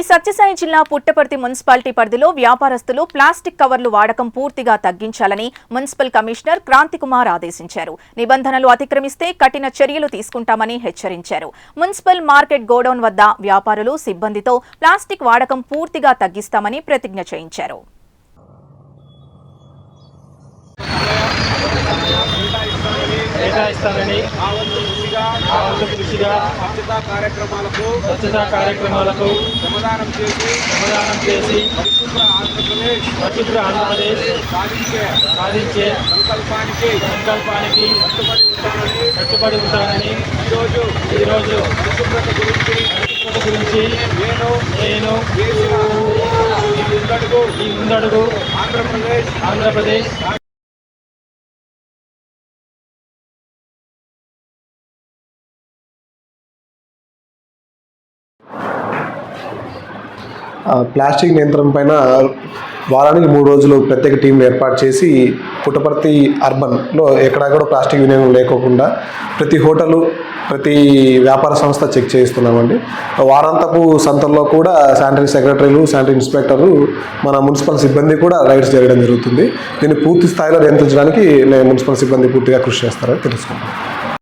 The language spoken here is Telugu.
సత్యసాయి జిల్లా పుట్టపర్తి మున్సిపాలిటీ పరిధిలో వ్యాపారస్తులు ప్లాస్టిక్ కవర్లు వాడకం పూర్తిగా తగ్గించాలని మున్సిపల్ కమిషనర్ క్రాంతికుమార్ ఆదేశించారు. నిబంధనలు అతిక్రమిస్తే కఠిన చర్యలు తీసుకుంటామని హెచ్చరించారు. మున్సిపల్ మార్కెట్ గోడౌన్ వద్ద వ్యాపారులు సిబ్బందితో ప్లాస్టిక్ వాడకం పూర్తిగా తగ్గిస్తామని ప్రతిజ్ఞ చేయించారు. స్వచ్ఛతా కార్యక్రమాలకు సమాధానం చేసి పరిశుభ్ర ఆంధ్రప్రదేశ్ సాధించే సంకల్పానికి కట్టుబడి ఉంటానని ఈరోజు పరిశుభ్రత గురించి నేను ఈ ముందడుగు ఆంధ్రప్రదేశ్ ప్లాస్టిక్ నియంత్రణ పైన వారానికి 3 రోజులు ప్రత్యేక టీంలు ఏర్పాటు చేసి పుట్టపర్తి అర్బన్లో ఎక్కడా కూడా ప్లాస్టిక్ వినియోగం లేకోకుండా ప్రతి హోటలు ప్రతి వ్యాపార సంస్థ చెక్ చేయిస్తున్నామండి. వారాంతపు సంతల్లో కూడా శానిటరీ సెక్రటరీలు శానిటరీ ఇన్స్పెక్టర్లు మన మున్సిపల్ సిబ్బంది కూడా రైడ్స్ జరగడం జరుగుతుంది. దీన్ని పూర్తి స్థాయిలో నియంత్రించడానికి మున్సిపల్ సిబ్బంది పూర్తిగా కృషి చేస్తారని తెలుసుకుంటాం.